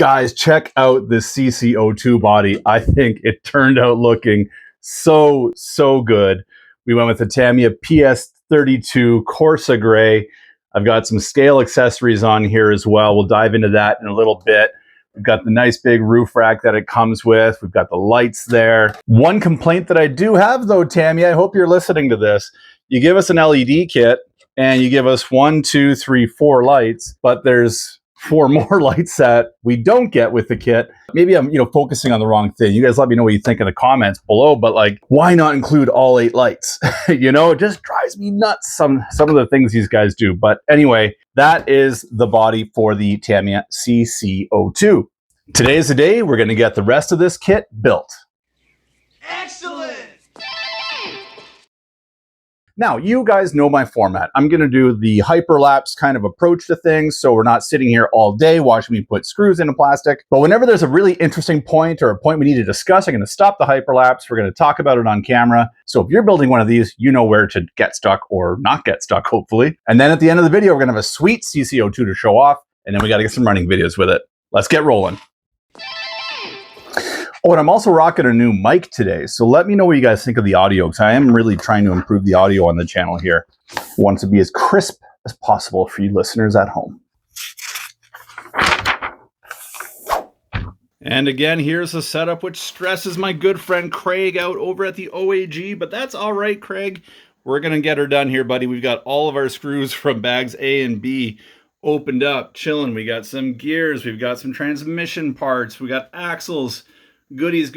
Guys, check out this CC02 body. I think it turned out looking so good. We went with the Tamiya PS32 Corsa Gray. I've got some scale accessories on here as well. We'll dive into that in a little bit. We've got the nice big roof rack that it comes with. We've got the lights there. One complaint that I do have though, Tamiya, I hope you're listening to this. You give us an LED kit and you give us 1, 2, 3, 4 lights, but there's 4 more lights that we don't get with the kit. Maybe I'm, focusing on the wrong thing. You guys let me know what you think in the comments below, but like, why not include all 8 lights? It just drives me nuts, some of the things these guys do. But anyway, that is the body for the Tamiya CC02. Today is the day we're gonna get the rest of this kit built. Excellent! Now, you guys know my format. I'm going to do the hyperlapse kind of approach to things, so we're not sitting here all day watching me put screws into plastic. But whenever there's a really interesting point or a point we need to discuss, I'm going to stop the hyperlapse. We're going to talk about it on camera. So if you're building one of these, you know where to get stuck or not get stuck, hopefully. And then at the end of the video, we're going to have a sweet CC02 to show off, and then we got to get some running videos with it. Let's get rolling. Oh, and I'm also rocking a new mic today, so let me know what you guys think of the audio, because I am really trying to improve the audio on the channel here. I want it to be as crisp as possible for you listeners at home. And again, here's a setup which stresses my good friend Craig out over at the OAG, but that's all right, Craig. We're going to get her done here, buddy. We've got all of our screws from bags A and B opened up, chilling. We got some gears, we've got some transmission parts, we got axles. Goodies,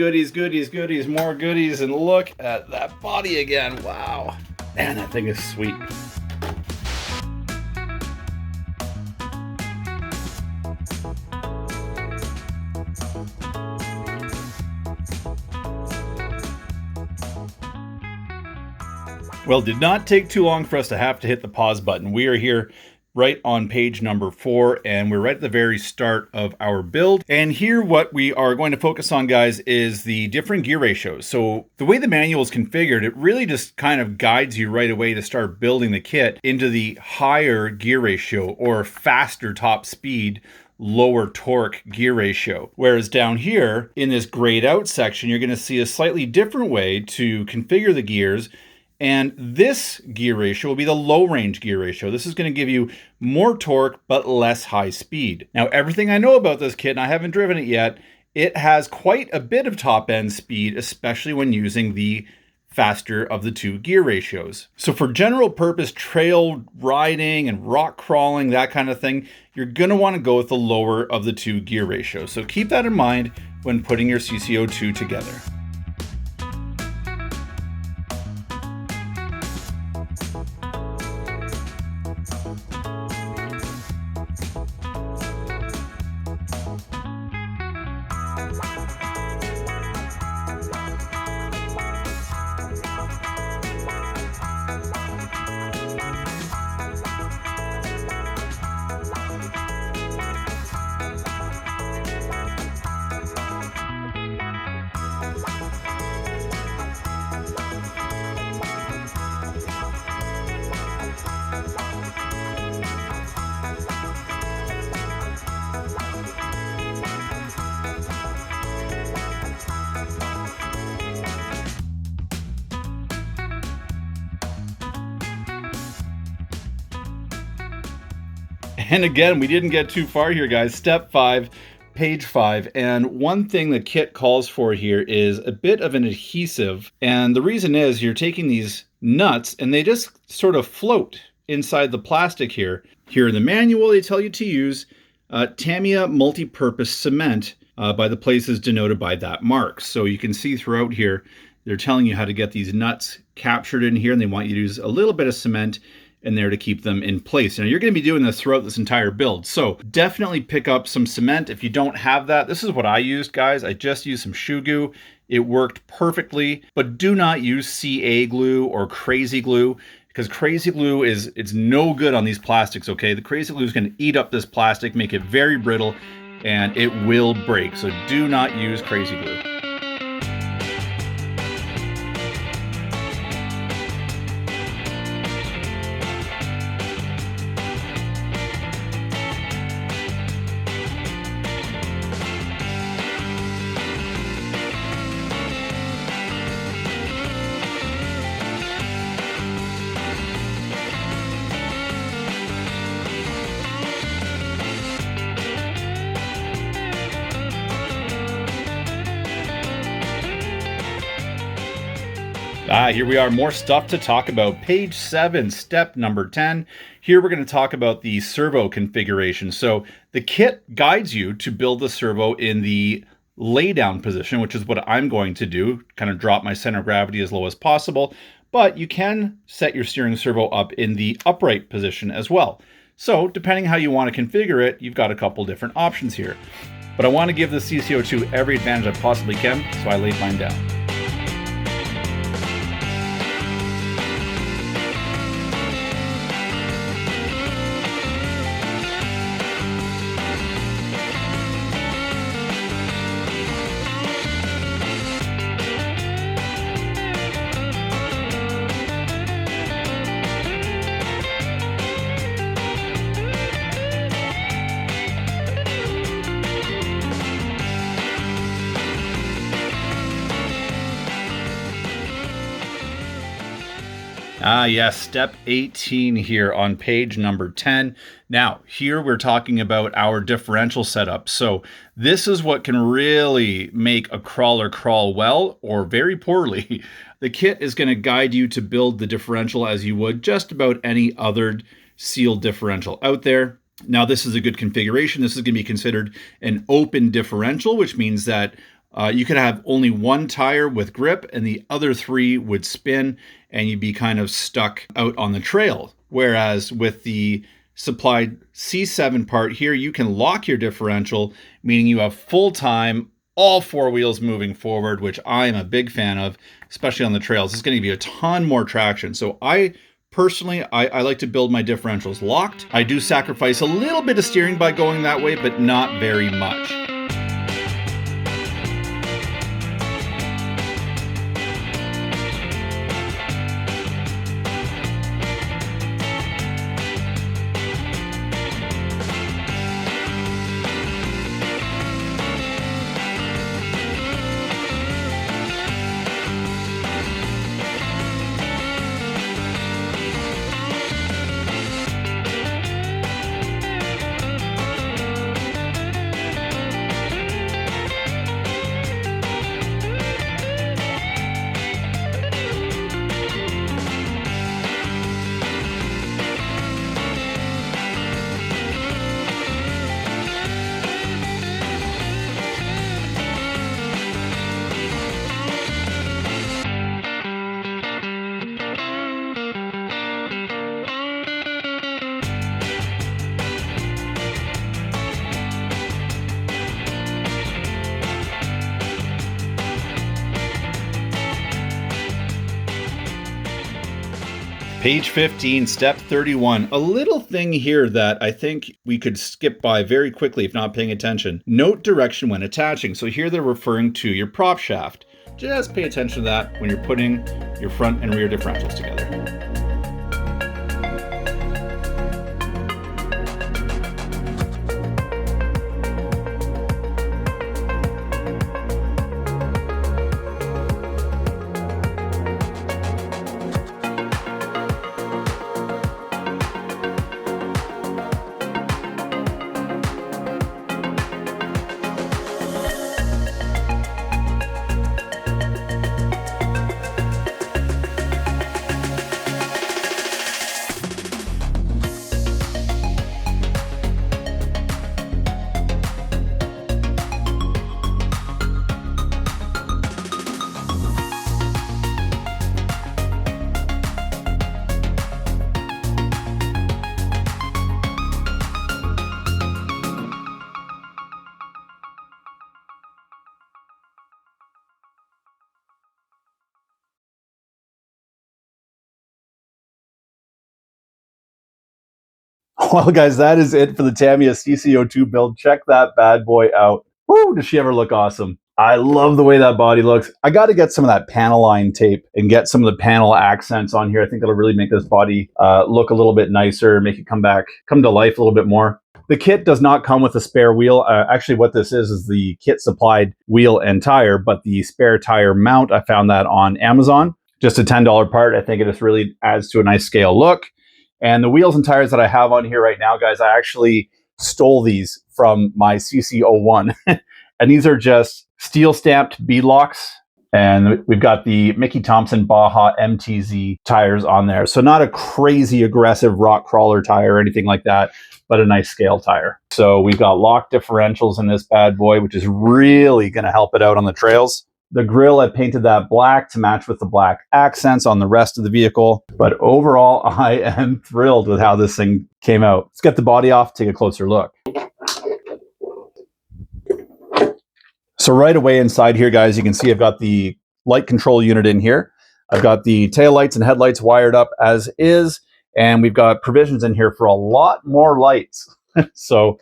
more goodies, and look at that body again. Wow. Man, that thing is sweet. Well, it did not take too long for us to have to hit the pause button. We are here right on page number 4, and we're right at the very start of our build. And here what we are going to focus on, guys, is the different gear ratios. So the way the manual is configured, it really just kind of guides you right away to start building the kit into the higher gear ratio or faster top speed, lower torque gear ratio. Whereas down here in this grayed out section, you're going to see a slightly different way to configure the gears. And this gear ratio will be the low range gear ratio. This is going to give you more torque, but less high speed. Now, everything I know about this kit, and I haven't driven it yet, it has quite a bit of top end speed, especially when using the faster of the 2 gear ratios. So for general purpose trail riding and rock crawling, that kind of thing, you're going to want to go with the lower of the 2 gear ratios. So keep that in mind when putting your CC02 together. And again, we didn't get too far here, guys. Step 5, page 5. And one thing the kit calls for here is a bit of an adhesive. And the reason is you're taking these nuts and they just sort of float inside the plastic here. Here in the manual, they tell you to use Tamiya multi-purpose cement by the places denoted by that mark. So you can see throughout here, they're telling you how to get these nuts captured in here, and they want you to use a little bit of cement in there to keep them in place. Now, you're going to be doing this throughout this entire build, so definitely pick up some cement. If you don't have that, this is what I used, guys. I just used some shoe goo. It worked perfectly, but do not use CA glue or crazy glue, because crazy glue it's no good on these plastics, okay? The crazy glue is going to eat up this plastic, make it very brittle, and it will break. So do not use crazy glue. Here we are, more stuff to talk about. Page 7, step number 10. Here we're going to talk about the servo configuration. So the kit guides you to build the servo in the lay down position, which is what I'm going to do, kind of drop my center of gravity as low as possible. But you can set your steering servo up in the upright position as well. So depending how you want to configure it, you've got a couple different options here. But I want to give the CC02 every advantage I possibly can, so I laid mine down. Yes, step 18 here on page number 10. Now, here we're talking about our differential setup. So this is what can really make a crawler crawl well or very poorly. The kit is going to guide you to build the differential as you would just about any other sealed differential out there. Now, this is a good configuration. This is going to be considered an open differential, which means that you could have only one tire with grip and the other three would spin and you'd be kind of stuck out on the trail. Whereas with the supplied C7 part here, you can lock your differential, meaning you have full time, all four wheels moving forward, which I am a big fan of, especially on the trails. It's going to give you a ton more traction. So personally, I like to build my differentials locked. I do sacrifice a little bit of steering by going that way, but not very much. Page 15, step 31. A little thing here that I think we could skip by very quickly if not paying attention. Note direction when attaching. So here they're referring to your prop shaft. Just pay attention to that when you're putting your front and rear differentials together. Well, guys, that is it for the Tamiya CC02 build. Check that bad boy out. Woo, does she ever look awesome? I love the way that body looks. I got to get some of that panel line tape and get some of the panel accents on here. I think that'll really make this body look a little bit nicer, make it come to life a little bit more. The kit does not come with a spare wheel. Actually, what this is the kit supplied wheel and tire, but the spare tire mount, I found that on Amazon. Just a $10 part. I think it just really adds to a nice scale look. And the wheels and tires that I have on here right now, guys, I actually stole these from my CC01. And these are just steel stamped bead locks. And we've got the Mickey Thompson Baja MTZ tires on there. So not a crazy aggressive rock crawler tire or anything like that, but a nice scale tire. So we've got lock differentials in this bad boy, which is really going to help it out on the trails. The grille, I painted that black to match with the black accents on the rest of the vehicle. But overall, I am thrilled with how this thing came out. Let's get the body off, take a closer look. So right away inside here, guys, you can see I've got the light control unit in here. I've got the taillights and headlights wired up as is, and we've got provisions in here for a lot more lights. So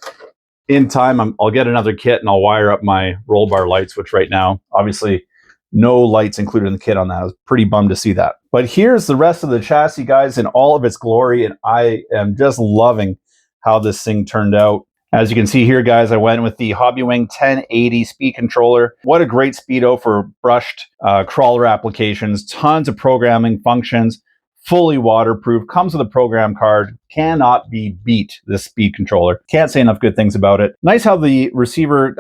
in time, I'll get another kit and I'll wire up my roll bar lights, which right now, obviously, no lights included in the kit on that. I was pretty bummed to see that. But here's the rest of the chassis, guys, in all of its glory, and I am just loving how this thing turned out. As you can see here, guys, I went with the Hobbywing 1080 speed controller. What a great speedo for brushed crawler applications. Tons of programming functions, fully waterproof, comes with a program card. Cannot be beat, this speed controller. Can't say enough good things about it. Nice how the receiver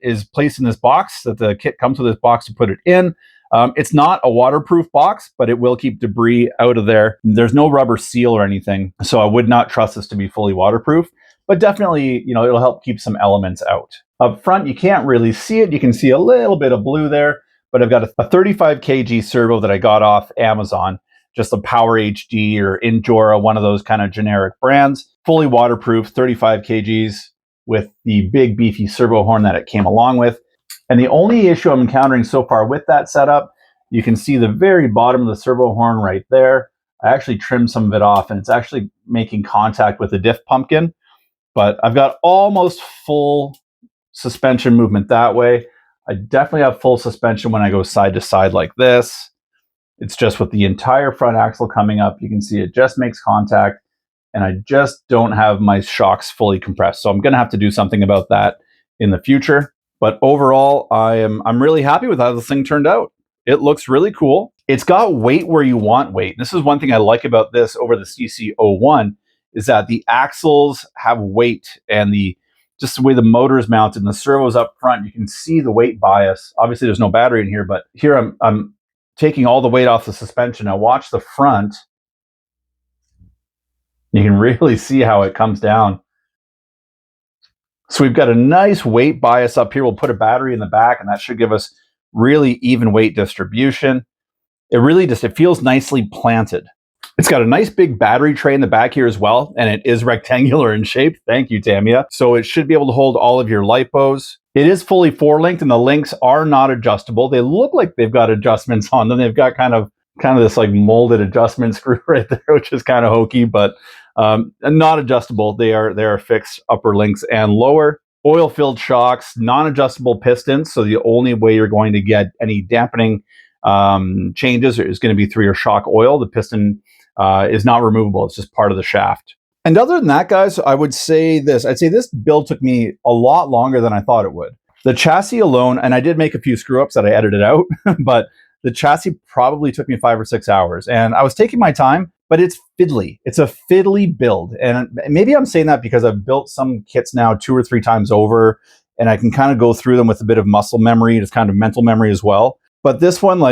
is placed in this box, that the kit comes with this box to put it in. It's not a waterproof box, but it will keep debris out of there. There's no rubber seal or anything, so I would not trust this to be fully waterproof. But definitely, you know, it'll help keep some elements out. Up front, you can't really see it. You can see a little bit of blue there, but I've got a 35 kg servo that I got off Amazon, just a Power HD or Injora, one of those kind of generic brands. Fully waterproof, 35 kgs with the big beefy servo horn that it came along with. And the only issue I'm encountering so far with that setup, you can see the very bottom of the servo horn right there. I actually trimmed some of it off and it's actually making contact with the diff pumpkin. But I've got almost full suspension movement that way. I definitely have full suspension when I go side to side like this. It's just with the entire front axle coming up, you can see it just makes contact, and I just don't have my shocks fully compressed. So I'm going to have to do something about that in the future. But overall, I'm really happy with how this thing turned out. It looks really cool. It's got weight where you want weight. This is one thing I like about this over the CC01, is that the axles have weight, and just the way the motor is mounted and the servos up front, you can see the weight bias. Obviously, there's no battery in here, but here I'm taking all the weight off the suspension. Now watch the front. You can really see how it comes down. So we've got a nice weight bias up here. We'll put a battery in the back, and that should give us really even weight distribution. It feels nicely planted. It's got a nice big battery tray in the back here as well, and it is rectangular in shape. Thank you, Tamiya. So it should be able to hold all of your lipos. It is fully four-linked, and the links are not adjustable. They look like they've got adjustments on them. They've got kind of this like molded adjustment screw right there, which is kind of hokey, but not adjustable. They are fixed upper links and lower. Oil-filled shocks, non-adjustable pistons. So the only way you're going to get any dampening changes is going to be through your shock oil. The piston is not removable. It's just part of the shaft. And other than that, guys, I would say this. I'd say this build took me a lot longer than I thought it would. The chassis alone, and I did make a few screw-ups that I edited out, but the chassis probably took me 5 or 6 hours. And I was taking my time, but it's fiddly. It's a fiddly build. And maybe I'm saying that because I've built some kits now 2 or 3 times over, and I can kind of go through them with a bit of muscle memory. It's kind of mental memory as well. But this one,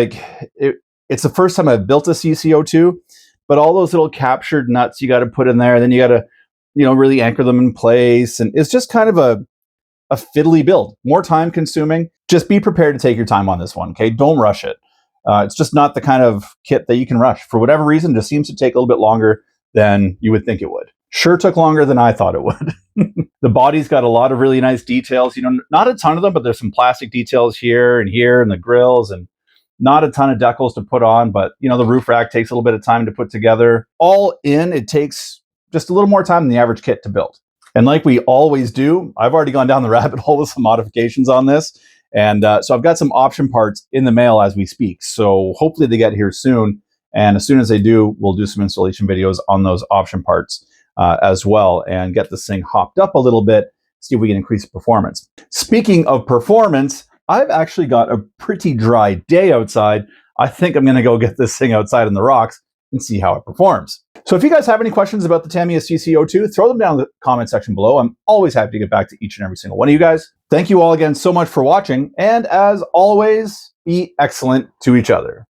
it's the first time I've built a CC02. But all those little captured nuts you got to put in there, and then you got to, really anchor them in place. And it's just kind of a fiddly build, more time consuming. Just be prepared to take your time on this one, okay? Don't rush it. It's just not the kind of kit that you can rush. For whatever reason, it just seems to take a little bit longer than you would think it would. Sure took longer than I thought it would. The body's got a lot of really nice details. Not a ton of them, but there's some plastic details here, and the grills, and not a ton of decals to put on, but the roof rack takes a little bit of time to put together. All in, it takes just a little more time than the average kit to build. And like we always do, I've already gone down the rabbit hole with some modifications on this. And so I've got some option parts in the mail as we speak. So hopefully they get here soon. And as soon as they do, we'll do some installation videos on those option parts as well, and get this thing hopped up a little bit, see if we can increase performance. Speaking of performance, I've actually got a pretty dry day outside. I think I'm going to go get this thing outside in the rocks and see how it performs. So if you guys have any questions about the Tamiya CC02, throw them down in the comment section below. I'm always happy to get back to each and every single one of you guys. Thank you all again so much for watching. And as always, be excellent to each other.